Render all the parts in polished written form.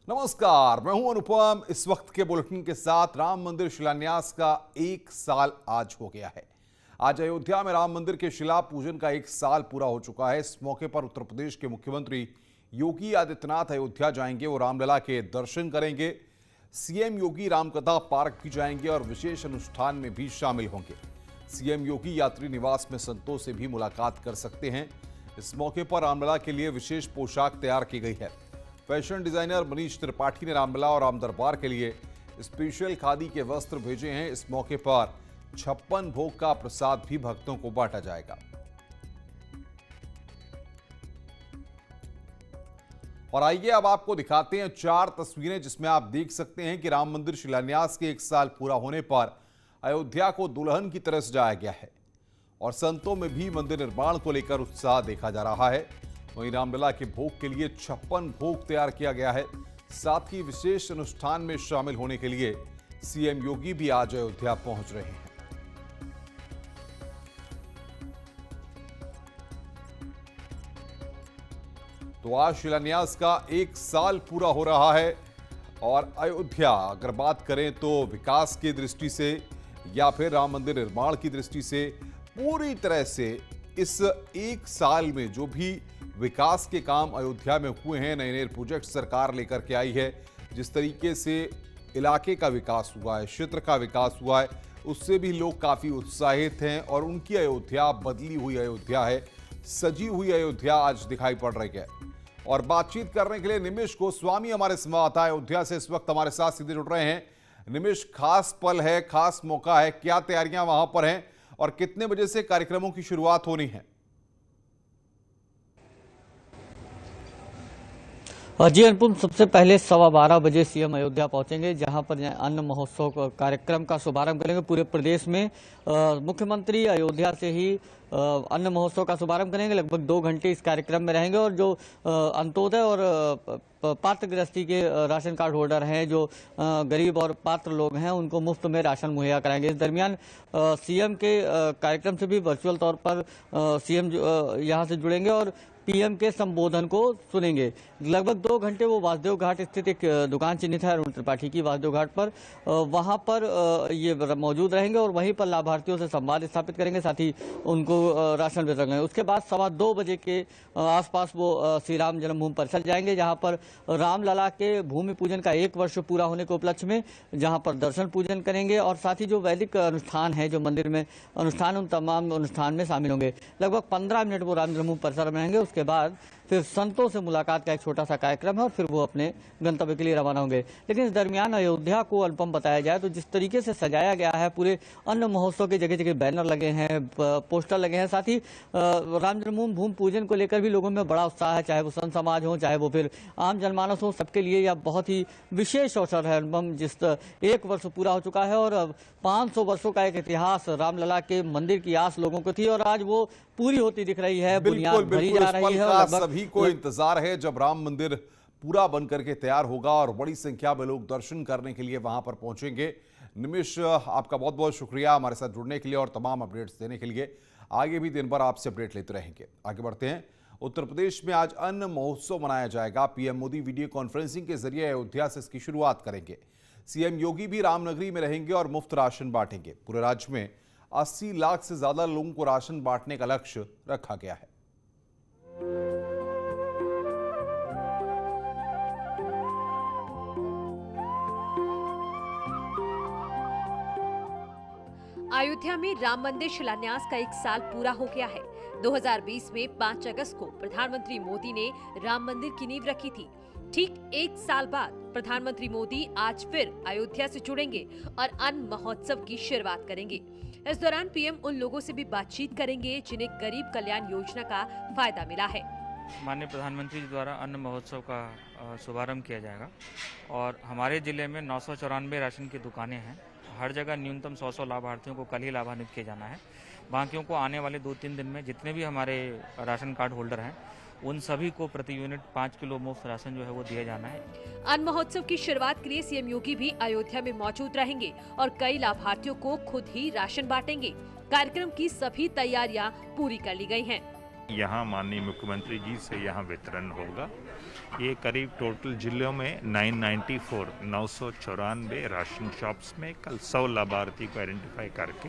नमस्कार, मैं हूं अनुपम। इस वक्त के बुलेटिन के साथ राम मंदिर शिलान्यास का 1 साल आज हो गया है। आज अयोध्या में राम मंदिर के शिला पूजन का 1 साल पूरा हो चुका है। इस मौके पर उत्तर प्रदेश के मुख्यमंत्री योगी आदित्यनाथ अयोध्या जाएंगे। वो रामलला के दर्शन करेंगे। सीएम योगी रामकथा पार्क भी जाएंगे और विशेष अनुष्ठान में भी शामिल होंगे। सीएम योगी यात्री निवास में संतों से भी मुलाकात कर सकते हैं। इस मौके पर रामलला के लिए विशेष पोशाक तैयार की गई है। फैशन डिजाइनर मनीष त्रिपाठी ने रामलला और राम दरबार के लिए स्पेशल खादी के वस्त्र भेजे हैं। इस मौके पर 56 भोग का प्रसाद भी भक्तों को बांटा जाएगा। और आइए अब आपको दिखाते हैं 4 तस्वीरें जिसमें आप देख सकते हैं कि राम मंदिर शिलान्यास के 1 साल पूरा होने पर अयोध्या को दुल्हन की तरह सजाया गया है और संतों में भी मंदिर निर्माण को लेकर उत्साह देखा जा रहा है। वहीं रामलला के भोग के लिए 56 भोग तैयार किया गया है। साथ ही विशेष अनुष्ठान में शामिल होने के लिए सीएम योगी भी आज अयोध्या पहुंच रहे हैं। तो आज शिलान्यास का 1 साल पूरा हो रहा है और अयोध्या अगर बात करें तो विकास की दृष्टि से या फिर राम मंदिर निर्माण की दृष्टि से पूरी तरह से इस 1 साल में जो भी विकास के काम अयोध्या में हुए हैं, नए नए प्रोजेक्ट सरकार लेकर के आई है, जिस तरीके से इलाके का विकास हुआ है, क्षेत्र का विकास हुआ है, उससे भी लोग काफ़ी उत्साहित हैं और उनकी अयोध्या बदली हुई अयोध्या है, सजी हुई अयोध्या आज दिखाई पड़ रही है। और बातचीत करने के लिए निमिष गोस्वामी हमारे संवाददाता अयोध्या से इस वक्त हमारे साथ सीधे जुड़ रहे हैं। निमिष, खास पल है, खास मौका है, क्या तैयारियां वहां पर हैं और कितने बजे से कार्यक्रमों की शुरुआत होनी है? जी अनुपम, सबसे पहले 12:15 बजे सीएम अयोध्या पहुंचेंगे, जहां पर अन्न महोत्सव कार्यक्रम का शुभारंभ करेंगे। पूरे प्रदेश में मुख्यमंत्री अयोध्या से ही अन्न महोत्सव का शुभारंभ करेंगे। लगभग 2 घंटे इस कार्यक्रम में रहेंगे और जो अंत्योदय और पात्र गृहस्थी के राशन कार्ड होल्डर हैं, जो गरीब और पात्र लोग हैं, उनको मुफ्त में राशन मुहैया कराएंगे। इस दरमियान सीएम के कार्यक्रम से भी वर्चुअल तौर पर सीएम यहाँ से जुड़ेंगे और पीएम के संबोधन को सुनेंगे। लगभग 2 घंटे वो वासुदेव घाट स्थित एक दुकान चिन्हित है अरुण त्रिपाठी की, वासुदेव घाट पर, वहां पर ये मौजूद रहेंगे और वहीं पर लाभार्थियों से संवाद स्थापित करेंगे, साथ ही उनको राशन वितरण करेंगे। उसके बाद 2:15 बजे के आसपास वो श्री राम जन्मभूमि परिसर जाएंगे, जहां पर रामलला के भूमि पूजन का 1 वर्ष पूरा होने के उपलक्ष्य में जहां पर दर्शन पूजन करेंगे और साथ ही जो वैदिक अनुष्ठान है, जो मंदिर में अनुष्ठान, उन तमाम अनुष्ठान में शामिल होंगे। लगभग 15 मिनट वो राम जन्मभूमि परिसर में रहेंगे। उसके बाद फिर संतों से मुलाकात का एक छोटा सा कार्यक्रम है और फिर वो अपने गंतव्य के लिए रवाना होंगे। लेकिन इस दरमियान अयोध्या को अनुपम बताया जाए तो जिस तरीके से सजाया गया है, पूरे अन्न महोत्सव के जगह जगह बैनर लगे हैं, पोस्टर लगे हैं, साथ ही राम जन्मभूमि भूमि पूजन को लेकर भी लोगों में बड़ा उत्साह है, चाहे वो संत समाज हो, चाहे वो फिर आम जनमानस हो, सबके लिए यह बहुत ही विशेष अवसर है अनुपम। जिस 1 वर्ष पूरा हो चुका है और 500 वर्षों का एक इतिहास रामलला के मंदिर की आस लोगों को थी और आज वो पूरी होती दिख रही है, बुनियाद भरी जा रही है। सभी को इंतजार है जब राम मंदिर पूरा बन करके तैयार होगा और बड़ी संख्या में लोग दर्शन करने के लिए वहां पर पहुंचेंगे। निमिष, आपका बहुत बहुत शुक्रिया हमारे साथ जुड़ने के लिए और तमाम अपडेट्स देने के लिए। आगे भी दिन भर आपसे अपडेट लेते रहेंगे। आगे बढ़ते हैं। उत्तर प्रदेश में आज अन्न महोत्सव मनाया जाएगा। पीएम मोदी वीडियो कॉन्फ्रेंसिंग के जरिए अयोध्या से इसकी शुरुआत करेंगे। सीएम योगी भी रामनगरी में रहेंगे और मुफ्त राशन बांटेंगे। पूरे राज्य में 80 लाख से ज्यादा लोगों को राशन बांटने का लक्ष्य रखा गया है। अयोध्या में राम मंदिर शिलान्यास का 1 साल पूरा हो गया है। 2020 में 5 अगस्त को प्रधानमंत्री मोदी ने राम मंदिर की नींव रखी थी। ठीक 1 साल बाद प्रधानमंत्री मोदी आज फिर अयोध्या से जुड़ेंगे और अन्न महोत्सव की शुरुआत करेंगे। इस दौरान पीएम उन लोगों से भी बातचीत करेंगे जिन्हें गरीब कल्याण योजना का फायदा मिला है। माननीय प्रधानमंत्री जी द्वारा अन्न महोत्सव का शुभारंभ किया जाएगा और हमारे जिले में 994 राशन की दुकानें हैं। हर जगह न्यूनतम 100 लाभार्थियों को कल ही लाभान्वित किया जाना है। बाकियों को आने वाले 2-3 दिन में जितने भी हमारे राशन कार्ड होल्डर हैं, उन सभी को प्रति यूनिट 5 किलो मुफ्त राशन जो है वो दिया जाना है। अन्न महोत्सव की शुरुआत के लिए सीएम योगी भी अयोध्या में मौजूद रहेंगे और कई लाभार्थियों को खुद ही राशन बांटेंगे। कार्यक्रम की सभी तैयारियां पूरी कर ली गई हैं। यहाँ माननीय मुख्यमंत्री जी से यहाँ वितरण होगा। ये करीब टोटल जिलों में 994 राशन शॉप्स में कल 100 लाभार्थी को आइडेंटिफाई करके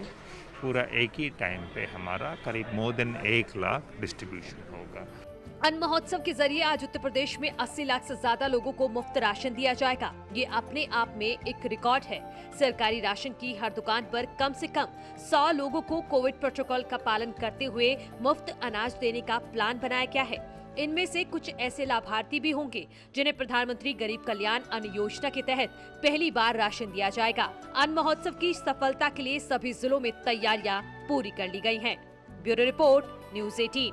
पूरा एक ही टाइम पे हमारा करीब मोर देन 1 लाख डिस्ट्रीब्यूशन होगा। अन्न महोत्सव के जरिए आज उत्तर प्रदेश में 80 लाख से ज्यादा लोगों को मुफ्त राशन दिया जाएगा। ये अपने आप में एक रिकॉर्ड है। सरकारी राशन की हर दुकान पर कम से कम 100 लोगों को कोविड प्रोटोकॉल का पालन करते हुए मुफ्त अनाज देने का प्लान बनाया गया है। इनमें से कुछ ऐसे लाभार्थी भी होंगे जिन्हें प्रधानमंत्री गरीब कल्याण अन्न योजना के तहत पहली बार राशन दिया जाएगा। अन्न महोत्सव की सफलता के लिए सभी जिलों में तैयारियां पूरी कर ली गई हैं। Bureau report, news 18।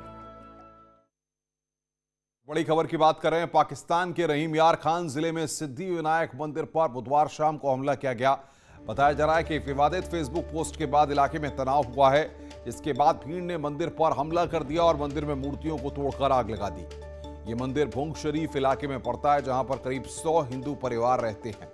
बड़ी खबर की बात कर रहे हैं। पाकिस्तान के रहीम यार खान जिले में सिद्धि विनायक मंदिर पर बुधवार शाम को हमला किया गया। बताया जा रहा है कि विवादित फेसबुक पोस्ट के बाद इलाके में तनाव हुआ है। इसके बाद भीड़ ने मंदिर पर हमला कर दिया और मंदिर में मूर्तियों को तोड़कर आग लगा दी। ये मंदिर भुंग शरीफ इलाके में पड़ता है, जहां पर करीब 100 हिंदू परिवार रहते हैं।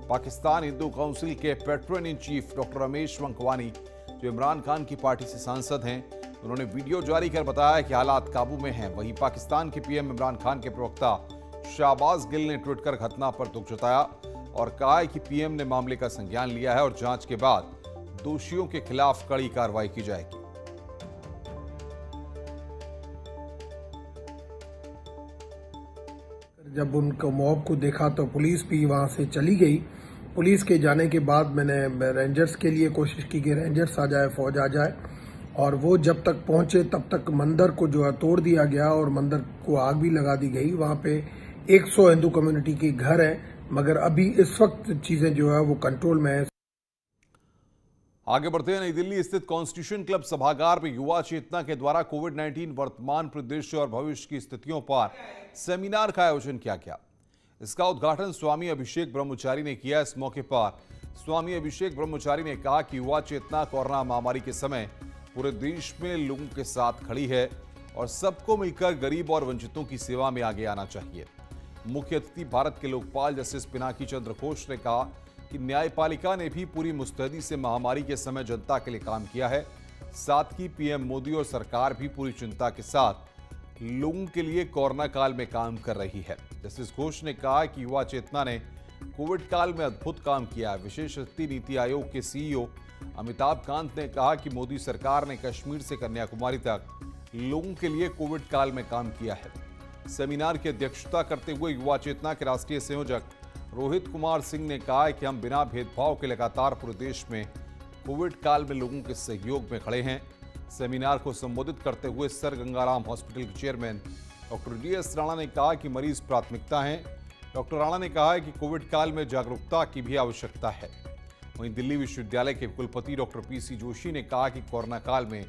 पाकिस्तान हिंदू काउंसिल के patron in chief doctor Ramesh Vankwani, जो इमरान खान की पार्टी से सांसद हैं, उन्होंने वीडियो जारी कर बताया कि हालात काबू में हैं। वहीं पाकिस्तान के पीएम इमरान खान के प्रवक्ता शाहबाज गिल ने ट्वीट कर घटना पर दुख जताया और कहा है कि पीएम ने मामले का संज्ञान लिया है और जांच के बाद दोषियों के खिलाफ कड़ी कार्रवाई की जाएगी। जब उनको मॉब को देखा तो पुलिस भी वहां से चली गई। पुलिस के जाने के बाद मैंने रेंजर्स के लिए कोशिश की कि रेंजर्स आ जाए, फौज आ जाए, और वो जब तक पहुंचे तब तक मंदिर को जो है तोड़ दिया गया और मंदिर को आग भी लगा दी गई। वहां पे 100 हिंदू कम्युनिटी के घर हैं, मगर अभी इस वक्त चीजें जो है वो कंट्रोल में है। आगे बढ़ते हैं। नई दिल्ली स्थित कॉन्स्टिट्यूशन क्लब सभागार में युवा चेतना के द्वारा कोविड-19 वर्तमान परिदृश्य और भविष्य की स्थितियों पर सेमिनार का आयोजन किया गया। इसका उद्घाटन स्वामी अभिषेक ब्रह्मचारी ने किया। इस मौके पर स्वामी अभिषेक ब्रह्मचारी ने कहा कि युवा चेतना कोरोना महामारी के समय पूरे देश में लोगों के साथ खड़ी है और सबको मिलकर गरीब और वंचितों की सेवा में आगे आना चाहिए। मुख्य अतिथि भारत के लोकपाल जस्टिस पिनाकी चंद्र घोष ने कहा कि न्यायपालिका ने भी पूरी मुस्तैदी से महामारी के समय जनता के लिए काम किया है। साथ ही पीएम मोदी और सरकार भी पूरी चिंता के साथ लोगों के लिए कोरोना काल में काम कर रही है। जस्टिस घोष ने कहा कि युवा चेतना ने कोविड काल में अद्भुत काम किया है। विशेष अतिथि नीति आयोग के सीईओ अमिताभ कांत ने कहा कि मोदी सरकार ने कश्मीर से कन्याकुमारी तक लोगों के लिए कोविड काल में काम किया है। सेमिनार की अध्यक्षता करते हुए युवा चेतना के राष्ट्रीय संयोजक रोहित कुमार सिंह ने कहा कि हम बिना भेदभाव के लगातार पूरे देश में कोविड काल में लोगों के सहयोग में खड़े हैं। सेमिनार को संबोधित करते हुए सर गंगाराम हॉस्पिटल के चेयरमैन डॉक्टर डीएस राणा ने कहा कि मरीज प्राथमिकता हैं। डॉक्टर राणा ने कहा कि कोविड काल में जागरूकता की भी आवश्यकता है। वहीं दिल्ली विश्वविद्यालय के कुलपति डॉक्टर पीसी जोशी ने कहा कि कोरोना काल में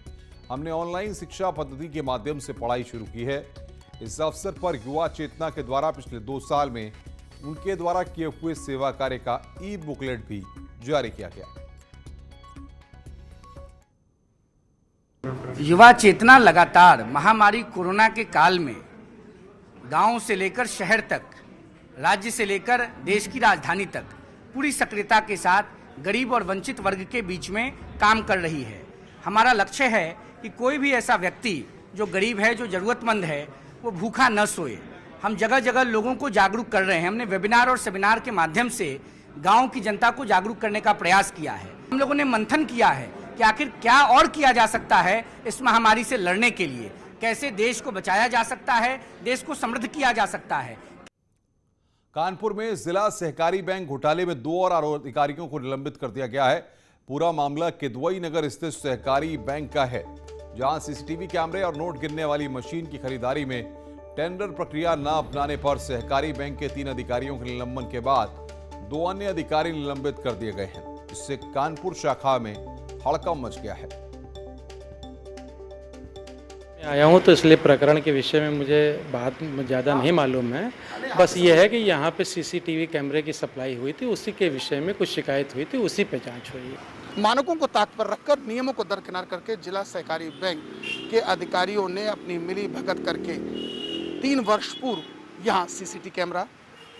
हमने ऑनलाइन शिक्षा पद्धति के माध्यम से पढ़ाई शुरू की है। इस अवसर पर युवा चेतना के द्वारा पिछले 2 साल में उनके द्वारा किए हुए सेवा कार्य का ई बुकलेट भी जारी किया गया। युवा चेतना लगातार महामारी कोरोना के काल में गांव से लेकर शहर तक, राज्य से लेकर देश की राजधानी तक पूरी सक्रियता के साथ गरीब और वंचित वर्ग के बीच में काम कर रही है। हमारा लक्ष्य है कि कोई भी ऐसा व्यक्ति जो गरीब है, जो जरूरतमंद है, वो भूखा न सोए। हम जगह जगह लोगों को जागरूक कर रहे हैं। हमने वेबिनार और सेमिनार के माध्यम से गांव की जनता को जागरूक करने का प्रयास किया है। हम लोगों ने मंथन किया है कि आखिर क्या और किया जा सकता है इस महामारी से लड़ने के लिए, कैसे देश को बचाया जा सकता है, देश को समृद्ध किया जा सकता है। कानपुर में जिला सहकारी बैंक घोटाले में 2 और अधिकारियों को निलंबित कर दिया गया है। पूरा मामला किदवई नगर स्थित सहकारी बैंक का है, जहां सीसीटीवी कैमरे और नोट गिनने वाली मशीन की खरीदारी में टेंडर प्रक्रिया न अपनाने पर सहकारी बैंक के 3 अधिकारियों के निलंबन के बाद 2 अन्य अधिकारी निलंबित कर दिए गए हैं। इससे कानपुर शाखा में हड़कंप मच गया है। आया हूँ तो इसलिए प्रकरण के विषय में मुझे बात ज़्यादा नहीं मालूम है। बस ये है कि यहाँ पे सीसीटीवी कैमरे की सप्लाई हुई थी, उसी के विषय में कुछ शिकायत हुई थी, उसी पे जांच हुई है। मानकों को ताक पर रखकर नियमों को दरकिनार करके जिला सहकारी बैंक के अधिकारियों ने अपनी मिली भगत करके 3 वर्ष पूर्व यहाँ CCTV camera,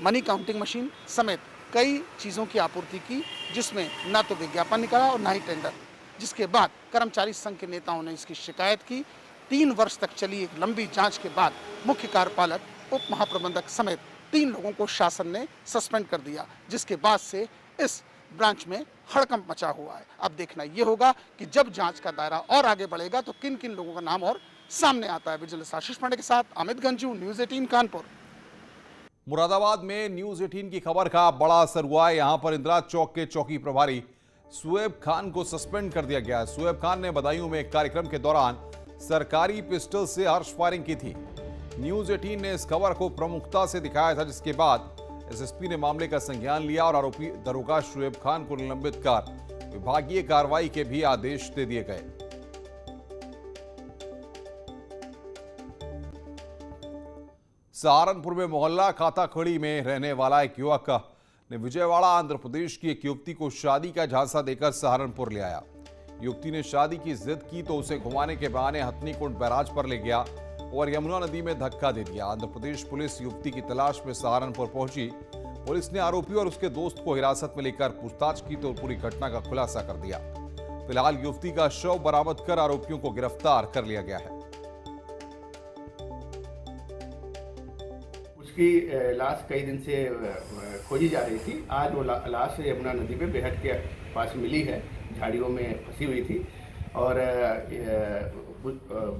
money counting machine समेत कई चीज़ों की आपूर्ति की, जिसमें न तो विज्ञापन निकला और न ही टेंडर। जिसके बाद कर्मचारी संघ के नेताओं ने इसकी शिकायत की 3 वर्ष तक चली एक लंबी जांच के बाद मुख्य कार्यपालक, उप महाप्रबंधक समेत 3 लोगों को शासन ने सस्पेंड कर दिया, जिसके बाद से इस ब्रांच में हड़कंप मचा हुआ है। अब देखना ये होगा कि जब जांच का दायरा और आगे बढ़ेगा तो किन किन लोगों का नाम और सामने आता है। विजिलेंस आशीष पांडे के साथ अमित गंजू, न्यूज़ 18 कानपुर। मुरादाबाद में न्यूज़ 18 की खबर का बड़ा असर हुआ है। यहां पर इंदिरा चौक के चौकी प्रभारी सुएब खान को सस्पेंड कर दिया गया है। सुएब खान ने बदायूं में एक कार्यक्रम के दौरान सरकारी पिस्टल से हर्ष फायरिंग की थी। न्यूज़ 18 ने इस खबर को प्रमुखता से दिखाया था, जिसके बाद एसएसपी ने मामले का संज्ञान लिया और आरोपी दरोगा शुएब खान को निलंबित कर विभागीय कार्रवाई के भी आदेश दे दिए गए। सहारनपुर में मोहल्ला खाताखड़ी में रहने वाला एक युवक ने विजयवाड़ा आंध्र प्रदेश की एक युवती को शादी का झांसा देकर सहारनपुर ले आया। युवती ने शादी की जिद की तो उसे घुमाने के बहाने हथनीकुंड बैराज पर ले गया और यमुना नदी में धक्का दे दिया। आंध्र प्रदेश पुलिस युवती की तलाश में सहारनपुर पहुंची। पुलिस ने आरोपी और उसके दोस्त को हिरासत में लेकर पूछताछ की तो पूरी घटना का खुलासा कर दिया। फिलहाल युवती का शव बरामद कर आरोपियों को गिरफ्तार कर लिया गया है। उसकी लाश कई दिन से खोजी जा रही थी। आज वो लाश यमुना नदी पे बेहट के पास मिली है, झाड़ियों में फंसी हुई थी और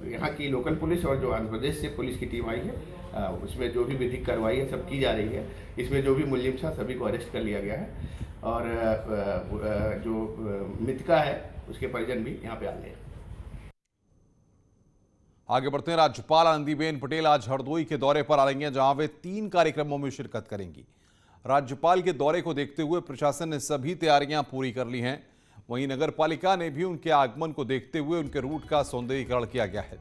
यहाँ की लोकल पुलिस और जो आंध्र प्रदेश से पुलिस की टीम आई है उसमें जो भी विधिक कार्रवाई है सब की जा रही है। इसमें जो भी मुलजिम था सभी को अरेस्ट कर लिया गया है और जो मृतका है उसके परिजन भी यहाँ पे आ गए हैं। आगे बढ़ते हैं। राज्यपाल आनंदीबेन पटेल आज हरदोई के दौरे पर आ रही हैं, जहां वे 3 कार्यक्रमों में शिरकत करेंगी। राज्यपाल के दौरे को देखते हुए प्रशासन ने सभी तैयारियां पूरी कर ली हैं। वहीं नगर पालिका ने भी उनके आगमन को देखते हुए उनके रूट का सौंदर्यीकरण किया गया है।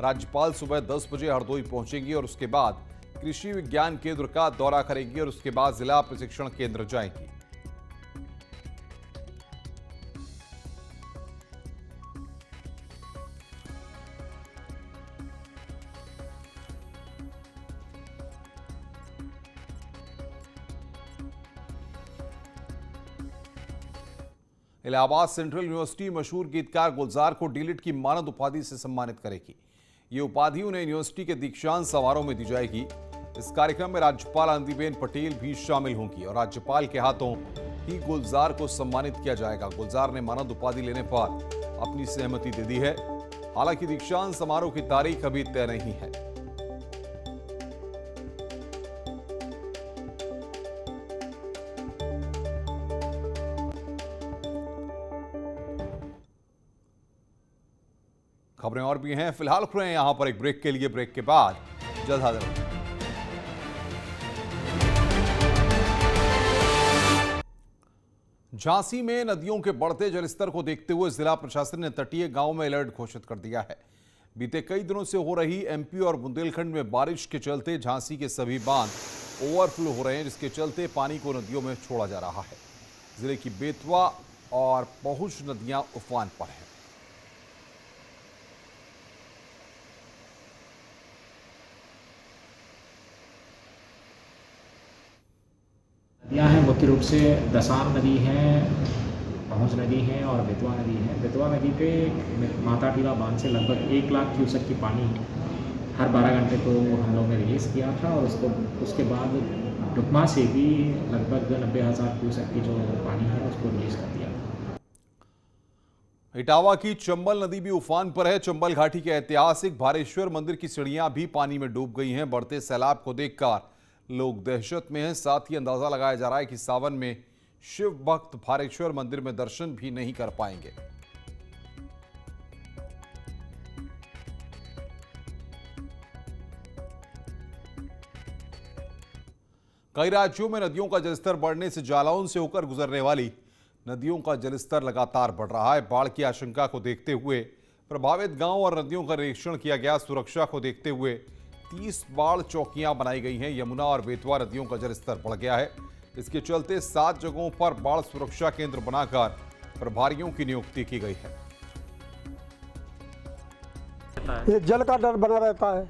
राज्यपाल सुबह 10 बजे हरदोई पहुंचेंगी और उसके बाद कृषि विज्ञान केंद्र का दौरा करेंगी और उसके बाद जिला प्रशिक्षण केंद्र जाएंगी। इलाहाबाद सेंट्रल यूनिवर्सिटी मशहूर गीतकार गुलजार को डीलिट की मानद उपाधि से सम्मानित करेगी। ये उपाधि उन्हें यूनिवर्सिटी के दीक्षांत समारोह में दी जाएगी। इस कार्यक्रम में राज्यपाल आनंदीबेन पटेल भी शामिल होंगी और राज्यपाल के हाथों ही गुलजार को सम्मानित किया जाएगा। गुलजार ने मानद उपाधि लेने पर अपनी सहमति दे दी है। हालांकि दीक्षांत समारोह की तारीख अभी तय नहीं है। खबरें और भी हैं, फिलहाल रुक रहे हैं यहां पर एक ब्रेक के लिए। ब्रेक के बाद जल्द हाजिर होंगे। झांसी में नदियों के बढ़ते जलस्तर को देखते हुए जिला प्रशासन ने तटीय गांव में अलर्ट घोषित कर दिया है। बीते कई दिनों से हो रही एमपी और बुंदेलखंड में बारिश के चलते झांसी के सभी बांध ओवरफ्लो हो रहे हैं, जिसके चलते पानी को नदियों में छोड़ा जा रहा है। जिले की बेतवा और पहुंच नदियां उफान पर हैं। नदियाँ हैं मुख्य रूप से दसाम नदी है, पहुँच नदी है और बेतवा नदी है। बेतवा नदी पे माता टीला बांध से लगभग 1 लाख क्यूसेक की पानी हर 12 घंटे को हम लोग ने रिलीज़ किया था और उसके बाद डुकमा से भी लगभग 90,000 क्यूसेक की जो पानी है उसको रिलीज़ कर दिया। इटावा की चंबल नदी भी उफान पर है। चंबल घाटी के ऐतिहासिक भारेश्वर मंदिर की सीढ़ियां भी पानी में डूब गई हैं। बढ़ते सैलाब को देखकर लोग दहशत में हैं। साथ ही अंदाजा लगाया जा रहा है कि सावन में शिव भक्त भारेश्वर मंदिर में दर्शन भी नहीं कर पाएंगे। कई राज्यों में नदियों का जलस्तर बढ़ने से जालौन से होकर गुजरने वाली नदियों का जलस्तर लगातार बढ़ रहा है। बाढ़ की आशंका को देखते हुए प्रभावित गांव और नदियों का निरीक्षण किया गया। सुरक्षा को देखते हुए 30 बाढ़ चौकियां बनाई गई हैं। यमुना और बेतवा नदियों का जलस्तर बढ़ गया है। इसके चलते 7 जगहों पर बाढ़ सुरक्षा केंद्र बनाकर प्रभारियों की नियुक्ति की गई है। ये जल का डर बना रहता है।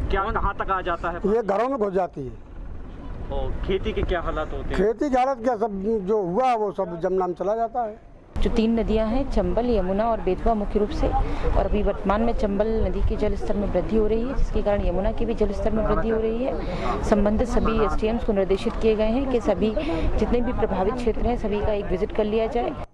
क्या कहाँ तक आ जाता है? ये घरों में घुस जाती है। और खेती के क्या हालात होते हैं? खेती की हालत क्या, सब जो हुआ वो सब जमुना में चला जाता है। जो 3 नदियां हैं चंबल, यमुना और बेतवा मुख्य रूप से, और अभी वर्तमान में चंबल नदी के जल स्तर में वृद्धि हो रही है, जिसके कारण यमुना के भी जल स्तर में वृद्धि हो रही है। संबंधित सभी एसडीएम्स को निर्देशित किए गए हैं कि सभी जितने भी प्रभावित क्षेत्र हैं सभी का एक विजिट कर लिया जाए।